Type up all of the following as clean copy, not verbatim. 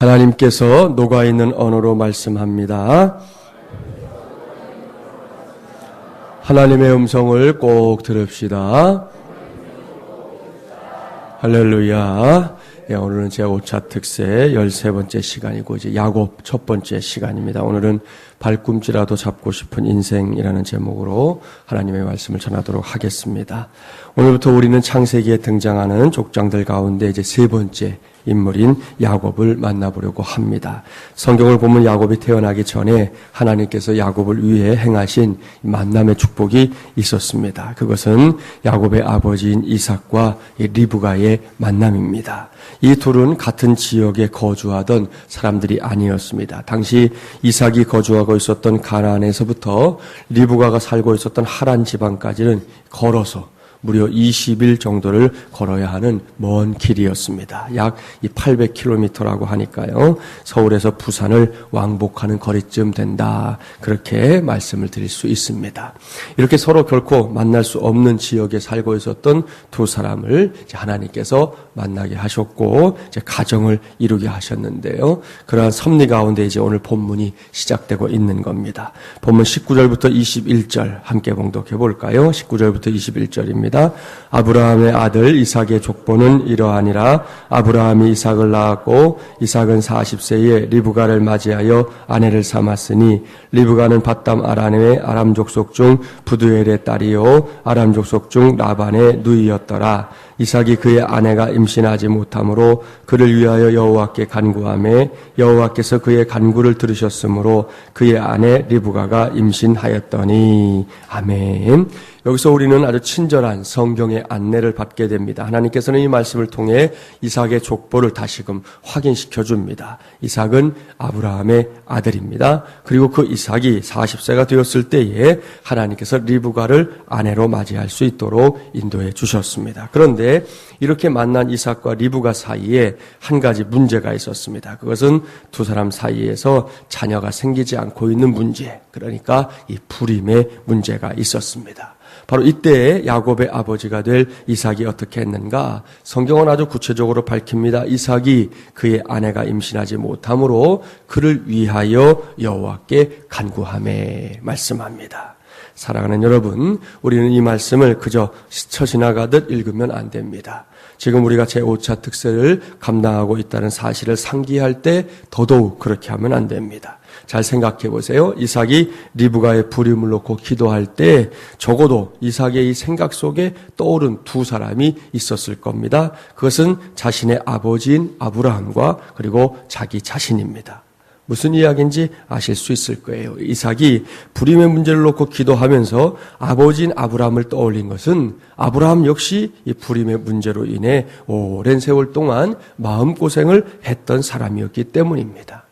하나님께서 녹아있는 언어로 말씀합니다. 하나님의 음성을 꼭 들읍시다. 할렐루야. 오늘은 제 5차 특세 13번째 시간이고 이제 야곱 첫 번째 시간입니다. 오늘은 발꿈치라도 잡고 싶은 인생이라는 제목으로 하나님의 말씀을 전하도록 하겠습니다. 오늘부터 우리는 창세기에 등장하는 족장들 가운데 이제 세 번째 인물인 야곱을 만나보려고 합니다. 성경을 보면 야곱이 태어나기 전에 하나님께서 야곱을 위해 행하신 만남의 축복이 있었습니다. 그것은 야곱의 아버지인 이삭과 리브가의 만남입니다. 이 둘은 같은 지역에 거주하던 사람들이 아니었습니다. 당시 이삭이 거주하고 있었던 가나안에서부터 리브가가 살고 있었던 하란 지방까지는 걸어서 무려 20일 정도를 걸어야 하는 먼 길이었습니다. 약 800km라고 하니까요. 서울에서 부산을 왕복하는 거리쯤 된다. 그렇게 말씀을 드릴 수 있습니다. 이렇게 서로 결코 만날 수 없는 지역에 살고 있었던 두 사람을 이제 하나님께서 만나게 하셨고 이제 가정을 이루게 하셨는데요. 그러한 섭리 가운데 이제 오늘 본문이 시작되고 있는 겁니다. 본문 19절부터 21절 함께 봉독해 볼까요? 19절부터 21절입니다. 아브라함의 아들 이삭의 족보는 이러하니라. 아브라함이 이삭을 낳았고 이삭은 40세에 리브가를 맞이하여 아내를 삼았으니 리브가는 밧담 아람의 아람 족속 중 부두엘의 딸이요 아람 족속 중 라반의 누이였더라. 이삭이 그의 아내가 임신하지 못하므로 그를 위하여 여호와께 간구하매 여호와께서 그의 간구를 들으셨으므로 그의 아내 리브가가 임신하였더니. 아멘. 여기서 우리는 아주 친절한 성경의 안내를 받게 됩니다. 하나님께서는 이 말씀을 통해 이삭의 족보를 다시금 확인시켜 줍니다. 이삭은 아브라함의 아들입니다. 그리고 그 이삭이 40세가 되었을 때에 하나님께서 리브가를 아내로 맞이할 수 있도록 인도해 주셨습니다. 그런데 이렇게 만난 이삭과 리브가 사이에 한 가지 문제가 있었습니다. 그것은 두 사람 사이에서 자녀가 생기지 않고 있는 문제, 그러니까 이 불임의 문제가 있었습니다. 바로 이때에 야곱의 아버지가 될 이삭이 어떻게 했는가? 성경은 아주 구체적으로 밝힙니다. 이삭이 그의 아내가 임신하지 못함으로 그를 위하여 여호와께 간구하매 말씀합니다. 사랑하는 여러분, 우리는 이 말씀을 그저 스쳐 지나가듯 읽으면 안 됩니다. 지금 우리가 제5차 특세를 감당하고 있다는 사실을 상기할 때 더더욱 그렇게 하면 안 됩니다. 잘 생각해 보세요. 이삭이 리브가의 불임을 놓고 기도할 때 적어도 이삭의 이 생각 속에 떠오른 두 사람이 있었을 겁니다. 그것은 자신의 아버지인 아브라함과 그리고 자기 자신입니다. 무슨 이야기인지 아실 수 있을 거예요. 이삭이 불임의 문제를 놓고 기도하면서 아버지인 아브라함을 떠올린 것은 아브라함 역시 이 불임의 문제로 인해 오랜 세월 동안 마음고생을 했던 사람이었기 때문입니다.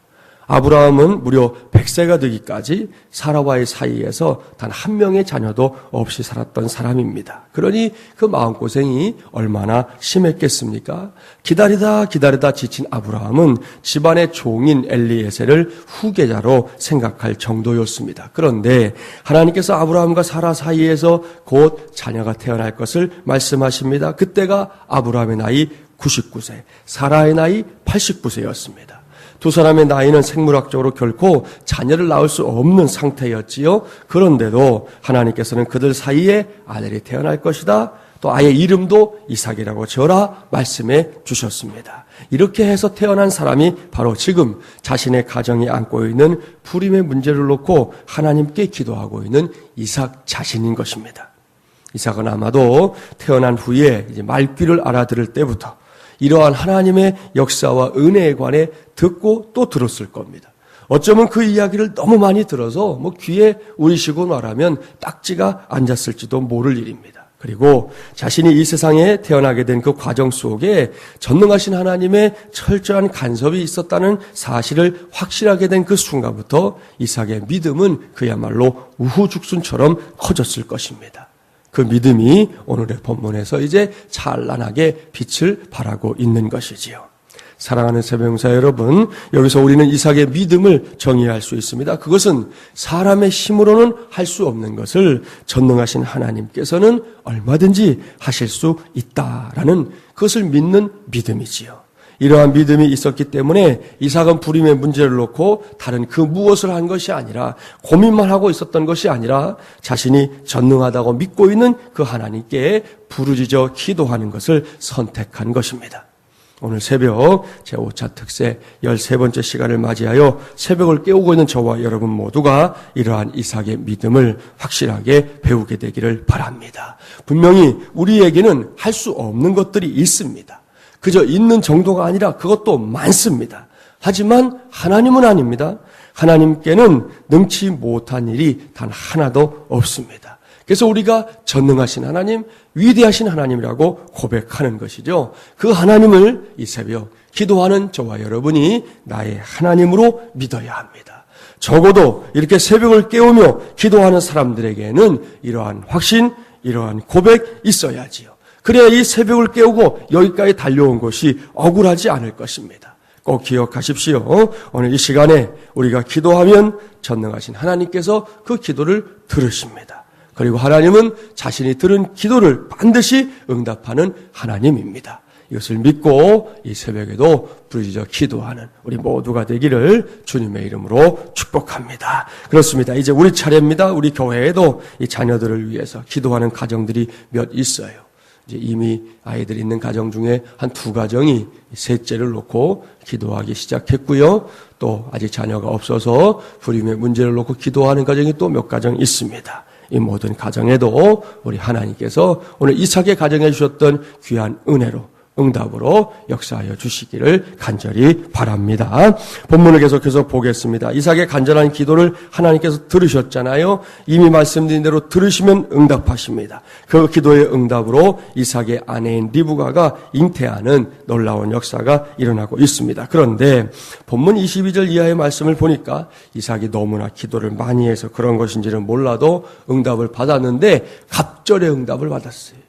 아브라함은 무려 100세가 되기까지 사라와의 사이에서 단 한 명의 자녀도 없이 살았던 사람입니다. 그러니 그 마음고생이 얼마나 심했겠습니까? 기다리다 지친 아브라함은 집안의 종인 엘리에셀을 후계자로 생각할 정도였습니다. 그런데 하나님께서 아브라함과 사라 사이에서 곧 자녀가 태어날 것을 말씀하십니다. 그때가 아브라함의 나이 99세, 사라의 나이 89세였습니다. 두 사람의 나이는 생물학적으로 결코 자녀를 낳을 수 없는 상태였지요. 그런데도 하나님께서는 그들 사이에 아들이 태어날 것이다. 또 아예 이름도 이삭이라고 지어라 말씀해 주셨습니다. 이렇게 해서 태어난 사람이 바로 지금 자신의 가정이 안고 있는 불임의 문제를 놓고 하나님께 기도하고 있는 이삭 자신인 것입니다. 이삭은 아마도 태어난 후에 이제 말귀를 알아들을 때부터 이러한 하나님의 역사와 은혜에 관해 듣고 또 들었을 겁니다. 어쩌면 그 이야기를 너무 많이 들어서 귀에 우리시고 말하면 딱지가 앉았을지도 모를 일입니다. 그리고 자신이 이 세상에 태어나게 된 그 과정 속에 전능하신 하나님의 철저한 간섭이 있었다는 사실을 확실하게 된 그 순간부터 이삭의 믿음은 그야말로 우후죽순처럼 커졌을 것입니다. 그 믿음이 오늘의 본문에서 이제 찬란하게 빛을 발하고 있는 것이지요. 사랑하는 새벽용사 여러분, 여기서 우리는 이삭의 믿음을 정의할 수 있습니다. 그것은 사람의 힘으로는 할 수 없는 것을 전능하신 하나님께서는 얼마든지 하실 수 있다라는 그것을 믿는 믿음이지요. 이러한 믿음이 있었기 때문에 이삭은 불임의 문제를 놓고 다른 그 무엇을 한 것이 아니라 고민만 하고 있었던 것이 아니라 자신이 전능하다고 믿고 있는 그 하나님께 부르짖어 기도하는 것을 선택한 것입니다. 오늘 새벽 제5차 특세 13번째 시간을 맞이하여 새벽을 깨우고 있는 저와 여러분 모두가 이러한 이삭의 믿음을 확실하게 배우게 되기를 바랍니다. 분명히 우리에게는 할 수 없는 것들이 있습니다. 그저 있는 정도가 아니라 그것도 많습니다. 하지만 하나님은 아닙니다. 하나님께는 능치 못한 일이 단 하나도 없습니다. 그래서 우리가 전능하신 하나님, 위대하신 하나님이라고 고백하는 것이죠. 그 하나님을 이 새벽 기도하는 저와 여러분이 나의 하나님으로 믿어야 합니다. 적어도 이렇게 새벽을 깨우며 기도하는 사람들에게는 이러한 확신, 이러한 고백 있어야지요. 그래야 이 새벽을 깨우고 여기까지 달려온 것이 억울하지 않을 것입니다. 꼭 기억하십시오. 오늘 이 시간에 우리가 기도하면 전능하신 하나님께서 그 기도를 들으십니다. 그리고 하나님은 자신이 들은 기도를 반드시 응답하는 하나님입니다. 이것을 믿고 이 새벽에도 부르짖어 기도하는 우리 모두가 되기를 주님의 이름으로 축복합니다. 그렇습니다. 이제 우리 차례입니다. 우리 교회에도 이 자녀들을 위해서 기도하는 가정들이 몇 있어요. 이제 이미 아이들 있는 가정 중에 한 2가정이 셋째를 놓고 기도하기 시작했고요. 또 아직 자녀가 없어서 불임의 문제를 놓고 기도하는 가정이 또 몇 가정 있습니다. 이 모든 가정에도 우리 하나님께서 오늘 이삭의 가정에 주셨던 귀한 은혜로 응답으로 역사하여 주시기를 간절히 바랍니다. 본문을 계속해서 보겠습니다. 이삭의 간절한 기도를 하나님께서 들으셨잖아요. 이미 말씀드린 대로 들으시면 응답하십니다. 그 기도의 응답으로 이삭의 아내인 리브가가 잉태하는 놀라운 역사가 일어나고 있습니다. 그런데 본문 22절 이하의 말씀을 보니까 이삭이 너무나 기도를 많이 해서 그런 것인지는 몰라도 응답을 받았는데 갑절의 응답을 받았어요.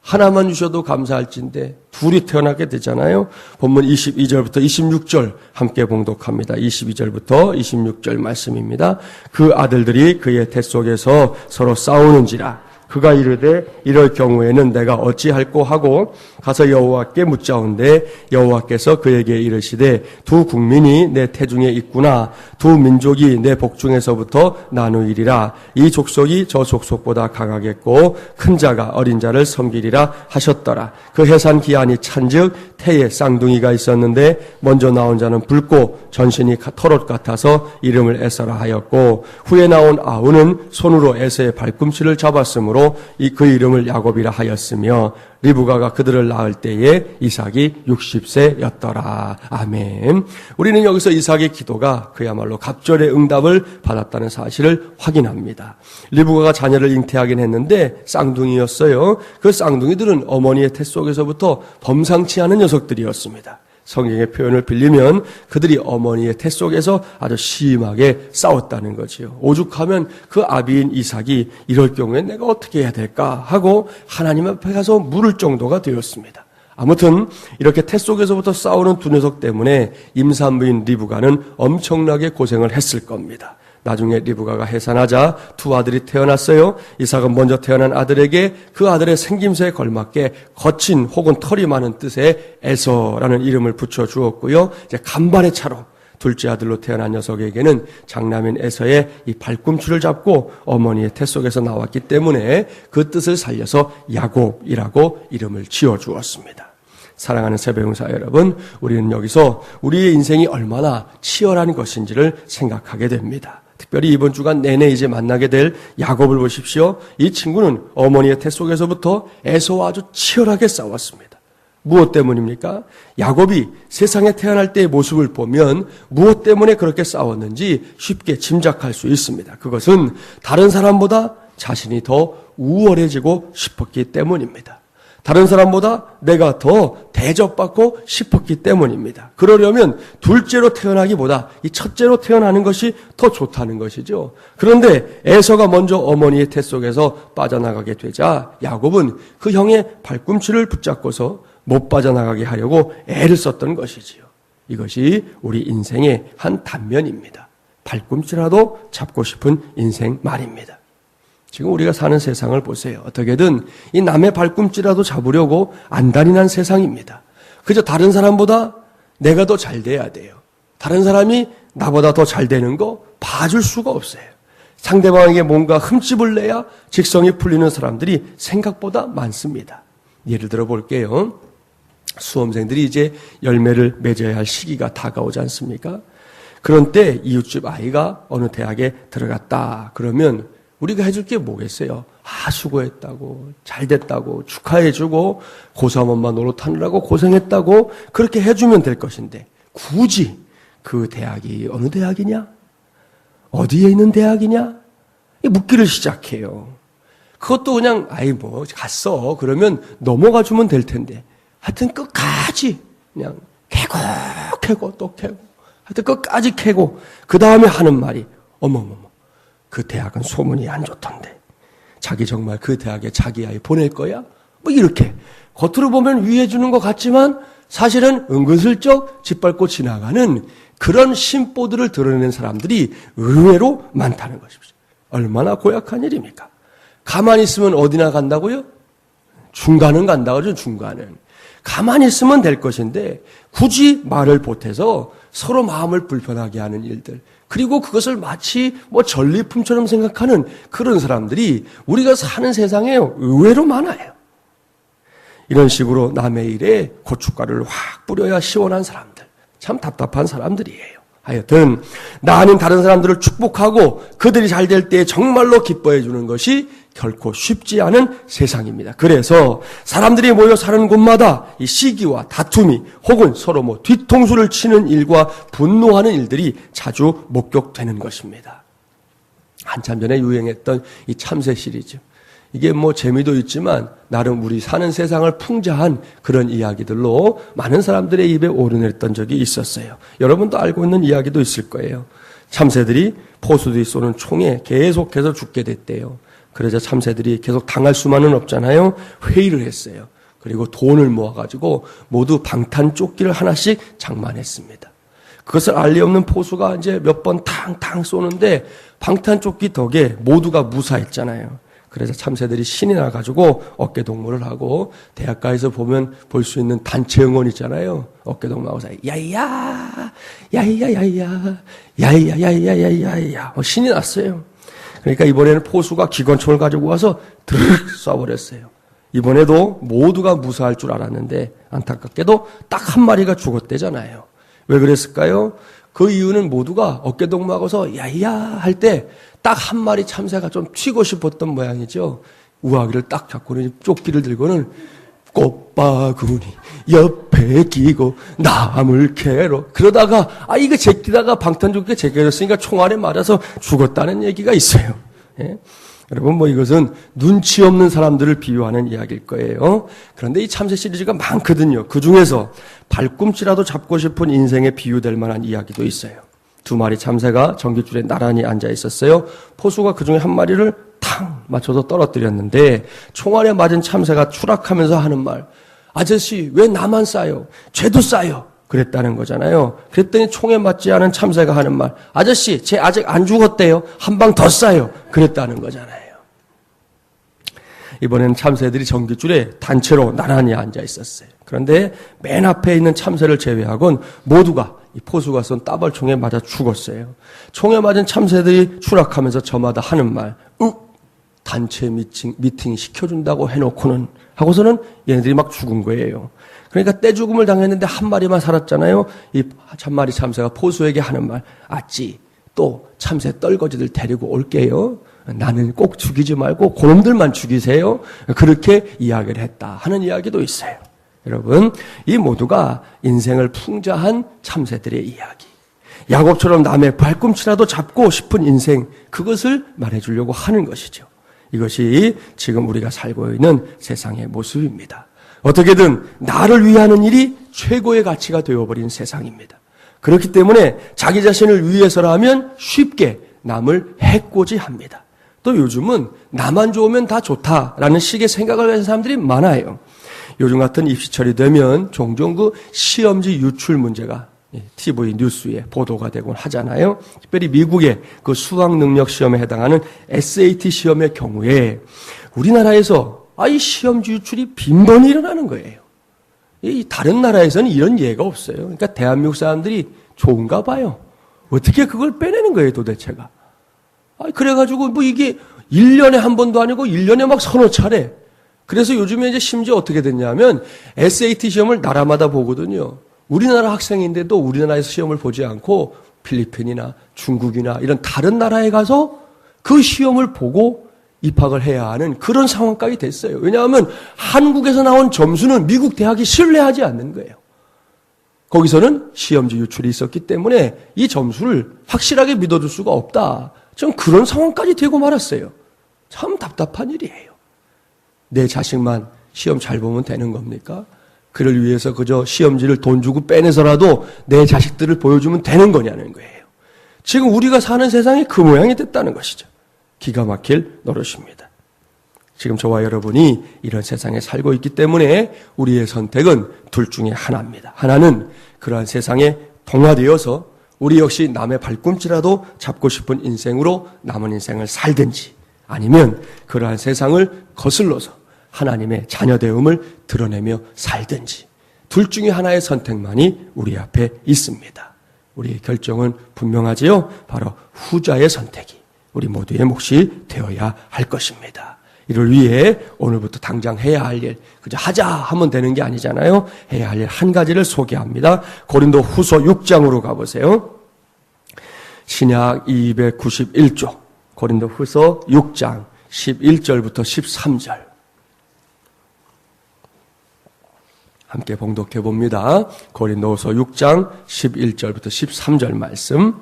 하나만 주셔도 감사할진데 둘이 태어나게 되잖아요. 본문 22절부터 26절 함께 봉독합니다. 22절부터 26절 말씀입니다. 그 아들들이 그의 태 속에서 서로 싸우는지라 그가 이르되 이럴 경우에는 내가 어찌할꼬 하고 가서 여호와께 묻자온데 여호와께서 그에게 이르시되 두 국민이 내 태중에 있구나. 두 민족이 내 복중에서부터 나누이리라. 이 족속이 저 족속보다 강하겠고 큰 자가 어린 자를 섬기리라 하셨더라. 그 해산 기한이 찬즉 태에 쌍둥이가 있었는데 먼저 나온 자는 붉고 전신이 털옷 같아서 이름을 에서라 하였고 후에 나온 아우는 손으로 에서의 발꿈치를 잡았으므로 그 이름을 야곱이라 하였으며 리브가가 그들을 낳을 때에 이삭이 60세였더라. 아멘. 우리는 여기서 이삭의 기도가 그야말로 갑절의 응답을 받았다는 사실을 확인합니다. 리브가가 자녀를 잉태하긴 했는데 쌍둥이였어요. 그 쌍둥이들은 어머니의 태 속에서부터 범상치 않은 녀석들이었습니다. 성경의 표현을 빌리면 그들이 어머니의 태 속에서 아주 심하게 싸웠다는 거지요. 오죽하면 그 아비인 이삭이 이럴 경우에 내가 어떻게 해야 될까 하고 하나님 앞에 가서 물을 정도가 되었습니다. 아무튼 이렇게 태 속에서부터 싸우는 두 녀석 때문에 임산부인 리브가는 엄청나게 고생을 했을 겁니다. 나중에 리브가가 해산하자 두 아들이 태어났어요. 이삭은 먼저 태어난 아들에게 그 아들의 생김새에 걸맞게 거친 혹은 털이 많은 뜻의 에서라는 이름을 붙여주었고요. 이제 간발의 차로 둘째 아들로 태어난 녀석에게는 장남인 에서의 이 발꿈치를 잡고 어머니의 태 속에서 나왔기 때문에 그 뜻을 살려서 야곱이라고 이름을 지어주었습니다. 사랑하는 새벽용사 여러분, 우리는 여기서 우리의 인생이 얼마나 치열한 것인지를 생각하게 됩니다. 특별히 이번 주간 내내 이제 만나게 될 야곱을 보십시오. 이 친구는 어머니의 태 속에서부터 에서와 아주 치열하게 싸웠습니다. 무엇 때문입니까? 야곱이 세상에 태어날 때의 모습을 보면 무엇 때문에 그렇게 싸웠는지 쉽게 짐작할 수 있습니다. 그것은 다른 사람보다 자신이 더 우월해지고 싶었기 때문입니다. 다른 사람보다 내가 더 대접받고 싶었기 때문입니다. 그러려면 둘째로 태어나기보다 이 첫째로 태어나는 것이 더 좋다는 것이죠. 그런데 에서가 먼저 어머니의 태 속에서 빠져나가게 되자 야곱은 그 형의 발꿈치를 붙잡고서 못 빠져나가게 하려고 애를 썼던 것이지요. 이것이 우리 인생의 한 단면입니다. 발꿈치라도 잡고 싶은 인생 말입니다. 지금 우리가 사는 세상을 보세요. 어떻게든 이 남의 발꿈치라도 잡으려고 안달이 난 세상입니다. 그저 다른 사람보다 내가 더 잘 돼야 돼요. 다른 사람이 나보다 더 잘 되는 거 봐줄 수가 없어요. 상대방에게 뭔가 흠집을 내야 직성이 풀리는 사람들이 생각보다 많습니다. 예를 들어 볼게요. 수험생들이 이제 열매를 맺어야 할 시기가 다가오지 않습니까? 그런 때 이웃집 아이가 어느 대학에 들어갔다 그러면 우리가 해줄 게 뭐겠어요? 수고했다고, 잘 됐다고, 축하해주고, 고3 엄마 노릇하느라고 고생했다고 그렇게 해주면 될 것인데 굳이 그 대학이 어느 대학이냐? 어디에 있는 대학이냐? 묻기를 시작해요. 그것도 그냥 갔어 그러면 넘어가 주면 될 텐데 하여튼 끝까지 그냥 캐고 또 캐고 하여튼 끝까지 캐고 그 다음에 하는 말이 어머머머 그 대학은 소문이 안 좋던데 자기 정말 그 대학에 자기 아이 보낼 거야? 이렇게 겉으로 보면 위해 주는 것 같지만 사실은 은근슬쩍 짓밟고 지나가는 그런 심보들을 드러내는 사람들이 의외로 많다는 것입니다. 얼마나 고약한 일입니까? 가만히 있으면 어디나 간다고요? 중간은 간다고요, 중간은. 가만히 있으면 될 것인데 굳이 말을 보태서 서로 마음을 불편하게 하는 일들, 그리고 그것을 마치 전리품처럼 생각하는 그런 사람들이 우리가 사는 세상에 의외로 많아요. 이런 식으로 남의 일에 고춧가루를 확 뿌려야 시원한 사람들, 참 답답한 사람들이에요. 하여튼 나 아닌 다른 사람들을 축복하고 그들이 잘 될 때 정말로 기뻐해 주는 것이 결코 쉽지 않은 세상입니다. 그래서 사람들이 모여 사는 곳마다 이 시기와 다툼이 혹은 서로 뒤통수를 치는 일과 분노하는 일들이 자주 목격되는 것입니다. 한참 전에 유행했던 이 참새 시리즈. 이게 재미도 있지만 나름 우리 사는 세상을 풍자한 그런 이야기들로 많은 사람들의 입에 오르냈던 적이 있었어요. 여러분도 알고 있는 이야기도 있을 거예요. 참새들이 포수들이 쏘는 총에 계속해서 죽게 됐대요. 그러자 참새들이 계속 당할 수만은 없잖아요. 회의를 했어요. 그리고 돈을 모아가지고 모두 방탄조끼를 하나씩 장만했습니다. 그것을 알 리 없는 포수가 이제 몇 번 탕탕 쏘는데 방탄조끼 덕에 모두가 무사했잖아요. 그래서 참새들이 신이 나가지고 어깨동무를 하고 대학가에서 보면 볼 수 있는 단체 응원 있잖아요. 어깨동무하고 야이야 야이야 야이야 야이야 야이야 야이야 신이 났어요. 그러니까 이번에는 포수가 기관총을 가지고 와서 드르륵 쏴버렸어요. 이번에도 모두가 무사할 줄 알았는데 안타깝게도 딱 한 마리가 죽었대잖아요. 왜 그랬을까요? 그 이유는 모두가 어깨동무하고서 야이야 할 때 딱 한 마리 참새가 좀 튀고 싶었던 모양이죠. 우아기를 딱 잡고는 조끼를 들고는 꽃바구니 옆에 끼고 나물 캐러 그러다가 이거 제끼다가 방탄조끼가 제껴졌으니까 총알에 맞아서 죽었다는 얘기가 있어요. 예? 여러분 이것은 눈치 없는 사람들을 비유하는 이야기일 거예요. 그런데 이 참새 시리즈가 많거든요. 그중에서 발꿈치라도 잡고 싶은 인생에 비유될 만한 이야기도 있어요. 2마리 참새가 전깃줄에 나란히 앉아 있었어요. 포수가 그중에 한 마리를 탕 맞춰서 떨어뜨렸는데 총알에 맞은 참새가 추락하면서 하는 말, 아저씨 왜 나만 쏴요? 쟤도 쏴요. 그랬다는 거잖아요. 그랬더니 총에 맞지 않은 참새가 하는 말, 아저씨 쟤 아직 안 죽었대요. 한 방 더 쏴요. 그랬다는 거잖아요. 이번에는 참새들이 전깃줄에 단체로 나란히 앉아 있었어요. 그런데 맨 앞에 있는 참새를 제외하고는 모두가 이 포수가 쏜 따발총에 맞아 죽었어요. 총에 맞은 참새들이 추락하면서 저마다 하는 말, 단체 미팅 시켜준다고 해놓고는 하고서는 얘네들이 막 죽은 거예요. 그러니까 떼죽음을 당했는데 한 마리만 살았잖아요. 이 한 마리 참새가 포수에게 하는 말, 아찌 또 참새 떨거지들 데리고 올게요. 나는 꼭 죽이지 말고 그놈들만 죽이세요. 그렇게 이야기를 했다 하는 이야기도 있어요. 여러분, 이 모두가 인생을 풍자한 참새들의 이야기. 야곱처럼 남의 발꿈치라도 잡고 싶은 인생, 그것을 말해주려고 하는 것이죠. 이것이 지금 우리가 살고 있는 세상의 모습입니다. 어떻게든 나를 위하는 일이 최고의 가치가 되어버린 세상입니다. 그렇기 때문에 자기 자신을 위해서라면 쉽게 남을 해코지합니다. 또 요즘은 나만 좋으면 다 좋다라는 식의 생각을 하는 사람들이 많아요. 요즘 같은 입시철이 되면 종종 그 시험지 유출 문제가 TV 뉴스에 보도가 되곤 하잖아요. 특별히 미국의 그 수학 능력 시험에 해당하는 SAT 시험의 경우에 우리나라에서 이 시험지 유출이 빈번히 일어나는 거예요. 이 다른 나라에서는 이런 예가 없어요. 그러니까 대한민국 사람들이 좋은가 봐요. 어떻게 그걸 빼내는 거예요, 도대체가. 그래가지고 뭐 이게 1년에 한 번도 아니고 1년에 막 서너 차례. 그래서 요즘에 이제 심지어 어떻게 됐냐면 SAT 시험을 나라마다 보거든요. 우리나라 학생인데도 우리나라에서 시험을 보지 않고 필리핀이나 중국이나 이런 다른 나라에 가서 그 시험을 보고 입학을 해야 하는 그런 상황까지 됐어요. 왜냐하면 한국에서 나온 점수는 미국 대학이 신뢰하지 않는 거예요. 거기서는 시험지 유출이 있었기 때문에 이 점수를 확실하게 믿어줄 수가 없다. 좀 그런 상황까지 되고 말았어요. 참 답답한 일이에요. 내 자식만 시험 잘 보면 되는 겁니까? 그를 위해서 그저 시험지를 돈 주고 빼내서라도 내 자식들을 보여주면 되는 거냐는 거예요. 지금 우리가 사는 세상이 그 모양이 됐다는 것이죠. 기가 막힐 노릇입니다. 지금 저와 여러분이 이런 세상에 살고 있기 때문에 우리의 선택은 둘 중에 하나입니다. 하나는 그러한 세상에 동화되어서 우리 역시 남의 발꿈치라도 잡고 싶은 인생으로 남은 인생을 살든지, 아니면 그러한 세상을 거슬러서 하나님의 자녀되음을 드러내며 살든지, 둘 중에 하나의 선택만이 우리 앞에 있습니다. 우리의 결정은 분명하지요. 바로 후자의 선택이 우리 모두의 몫이 되어야 할 것입니다. 이를 위해 오늘부터 당장 해야 할 일, 그저 하자 하면 되는 게 아니잖아요. 해야 할 일 한 가지를 소개합니다. 고린도 후서 6장으로 가보세요. 신약 291쪽, 고린도 후서 6장 11절부터 13절. 함께 봉독해 봅니다. 고린도후서 6장 11절부터 13절 말씀,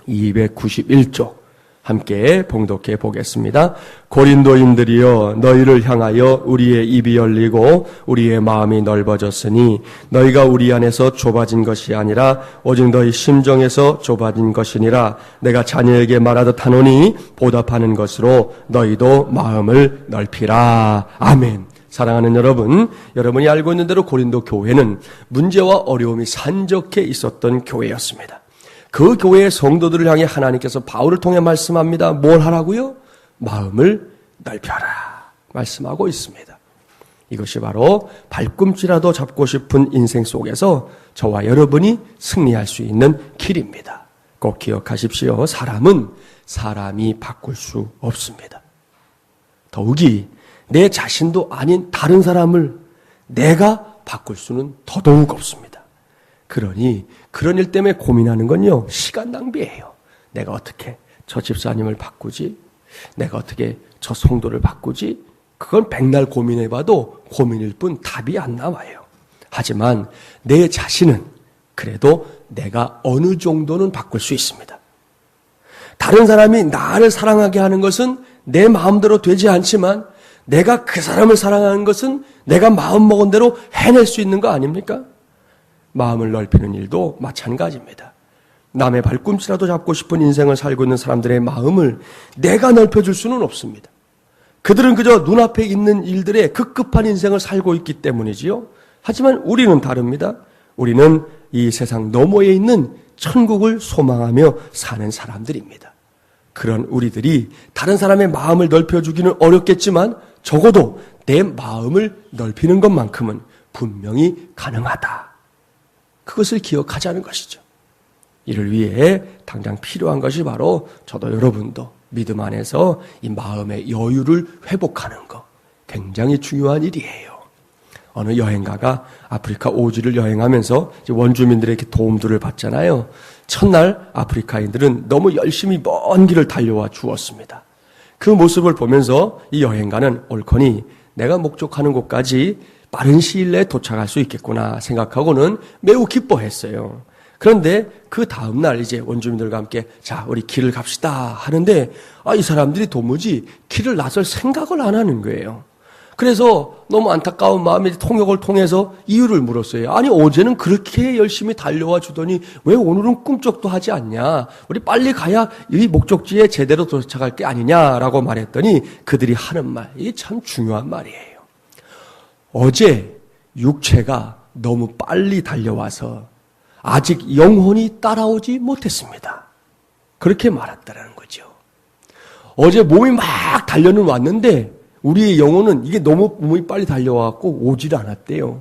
291쪽. 함께 봉독해 보겠습니다. 고린도인들이여, 너희를 향하여 우리의 입이 열리고 우리의 마음이 넓어졌으니 너희가 우리 안에서 좁아진 것이 아니라 오직 너희 심정에서 좁아진 것이니라. 내가 자녀에게 말하듯 하노니 보답하는 것으로 너희도 마음을 넓히라. 아멘. 사랑하는 여러분, 여러분이 알고 있는 대로 고린도 교회는 문제와 어려움이 산적해 있었던 교회였습니다. 그 교회의 성도들을 향해 하나님께서 바울을 통해 말씀합니다. 뭘 하라고요? 마음을 넓혀라 말씀하고 있습니다. 이것이 바로 발꿈치라도 잡고 싶은 인생 속에서 저와 여러분이 승리할 수 있는 길입니다. 꼭 기억하십시오. 사람은 사람이 바꿀 수 없습니다. 더욱이 내 자신도 아닌 다른 사람을 내가 바꿀 수는 더더욱 없습니다. 그러니 그런 일 때문에 고민하는 건요, 시간 낭비예요. 내가 어떻게 저 집사님을 바꾸지? 내가 어떻게 저 성도를 바꾸지? 그건 백날 고민해봐도 고민일 뿐 답이 안 나와요. 하지만 내 자신은 그래도 내가 어느 정도는 바꿀 수 있습니다. 다른 사람이 나를 사랑하게 하는 것은 내 마음대로 되지 않지만 내가 그 사람을 사랑하는 것은 내가 마음먹은 대로 해낼 수 있는 거 아닙니까? 마음을 넓히는 일도 마찬가지입니다. 남의 발꿈치라도 잡고 싶은 인생을 살고 있는 사람들의 마음을 내가 넓혀줄 수는 없습니다. 그들은 그저 눈앞에 있는 일들에 급급한 인생을 살고 있기 때문이지요. 하지만 우리는 다릅니다. 우리는 이 세상 너머에 있는 천국을 소망하며 사는 사람들입니다. 그런 우리들이 다른 사람의 마음을 넓혀주기는 어렵겠지만 적어도 내 마음을 넓히는 것만큼은 분명히 가능하다. 그것을 기억하자는 것이죠. 이를 위해 당장 필요한 것이 바로 저도 여러분도 믿음 안에서 이 마음의 여유를 회복하는 것, 굉장히 중요한 일이에요. 어느 여행가가 아프리카 오지를 여행하면서 원주민들에게 도움들을 받잖아요. 첫날 아프리카인들은 너무 열심히 먼 길을 달려와 주었습니다. 그 모습을 보면서 이 여행가는 옳거니 내가 목적하는 곳까지 빠른 시일 내에 도착할 수 있겠구나 생각하고는 매우 기뻐했어요. 그런데 그 다음날 이제 원주민들과 함께 자, 우리 길을 갑시다 하는데 이 사람들이 도무지 길을 나설 생각을 안 하는 거예요. 그래서 너무 안타까운 마음에 통역을 통해서 이유를 물었어요. 아니, 어제는 그렇게 열심히 달려와 주더니 왜 오늘은 꿈쩍도 하지 않냐? 우리 빨리 가야 이 목적지에 제대로 도착할 게 아니냐라고 말했더니 그들이 하는 말, 이게 참 중요한 말이에요. 어제 육체가 너무 빨리 달려와서 아직 영혼이 따라오지 못했습니다. 그렇게 말했다라는 거죠. 어제 몸이 막 달려는 왔는데 우리의 영혼은 이게 너무 몸이 빨리 달려와갖고 오질 않았대요.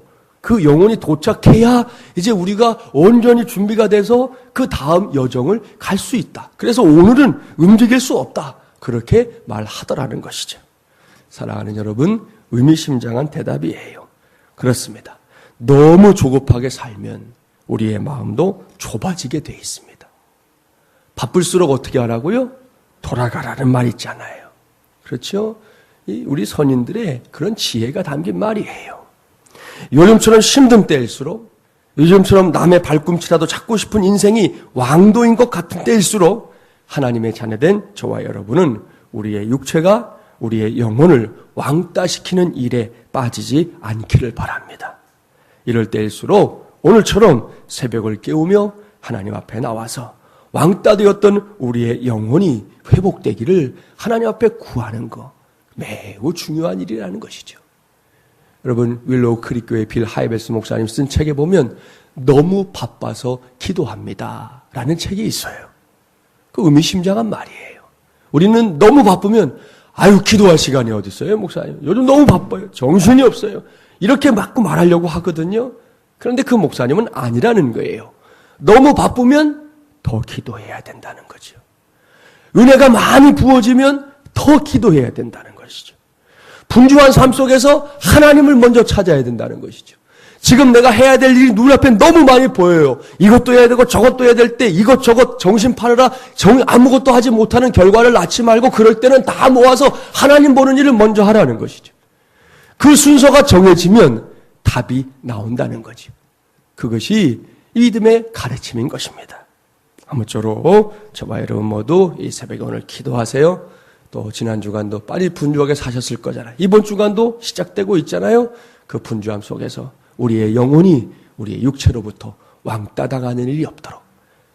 그 영혼이 도착해야 이제 우리가 온전히 준비가 돼서 그 다음 여정을 갈 수 있다. 그래서 오늘은 움직일 수 없다. 그렇게 말하더라는 것이죠. 사랑하는 여러분, 의미심장한 대답이에요. 그렇습니다. 너무 조급하게 살면 우리의 마음도 좁아지게 돼 있습니다. 바쁠수록 어떻게 하라고요? 돌아가라는 말 있잖아요. 그렇죠? 우리 선인들의 그런 지혜가 담긴 말이에요. 요즘처럼 힘든 때일수록, 요즘처럼 남의 발꿈치라도 잡고 싶은 인생이 왕도인 것 같은 때일수록 하나님의 자녀된 저와 여러분은 우리의 육체가 우리의 영혼을 왕따시키는 일에 빠지지 않기를 바랍니다. 이럴 때일수록 오늘처럼 새벽을 깨우며 하나님 앞에 나와서 왕따되었던 우리의 영혼이 회복되기를 하나님 앞에 구하는 것, 매우 중요한 일이라는 것이죠. 여러분, 윌로우 크릭 교회 빌 하이베스 목사님 쓴 책에 보면 너무 바빠서 기도합니다 라는 책이 있어요. 그 의미심장한 말이에요. 우리는 너무 바쁘면 아유, 기도할 시간이 어디 있어요, 목사님? 요즘 너무 바빠요. 정신이 없어요. 이렇게 맞고 말하려고 하거든요. 그런데 그 목사님은 아니라는 거예요. 너무 바쁘면 더 기도해야 된다는 거죠. 은혜가 많이 부어지면 더 기도해야 된다는 것이죠. 분주한 삶 속에서 하나님을 먼저 찾아야 된다는 것이죠. 지금 내가 해야 될 일이 눈앞에 너무 많이 보여요. 이것도 해야 되고 저것도 해야 될 때 이것저것 정신 팔아라 아무것도 하지 못하는 결과를 낳지 말고 그럴 때는 다 모아서 하나님 보는 일을 먼저 하라는 것이죠. 그 순서가 정해지면 답이 나온다는 거죠. 그것이 믿음의 가르침인 것입니다. 아무쪼록 저와 여러분 모두 이 새벽에 오늘 기도하세요. 또 지난 주간도 빨리 분주하게 사셨을 거잖아요. 이번 주간도 시작되고 있잖아요. 그 분주함 속에서 우리의 영혼이 우리의 육체로부터 왕따당하는 일이 없도록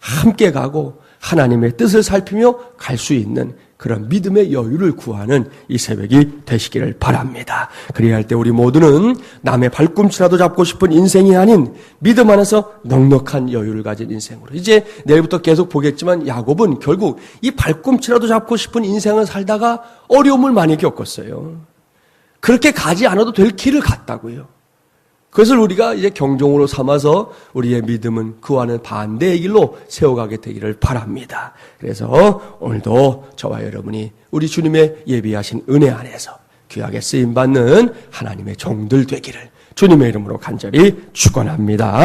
함께 가고 하나님의 뜻을 살피며 갈 수 있는 그런 믿음의 여유를 구하는 이 새벽이 되시기를 바랍니다. 그래야 할 때 우리 모두는 남의 발꿈치라도 잡고 싶은 인생이 아닌 믿음 안에서 넉넉한 여유를 가진 인생으로. 이제 내일부터 계속 보겠지만 야곱은 결국 이 발꿈치라도 잡고 싶은 인생을 살다가 어려움을 많이 겪었어요. 그렇게 가지 않아도 될 길을 갔다고요. 그것을 우리가 이제 경종으로 삼아서 우리의 믿음은 그와는 반대의 길로 세워가게 되기를 바랍니다. 그래서 오늘도 저와 여러분이 우리 주님의 예비하신 은혜 안에서 귀하게 쓰임받는 하나님의 종들 되기를 주님의 이름으로 간절히 축원합니다.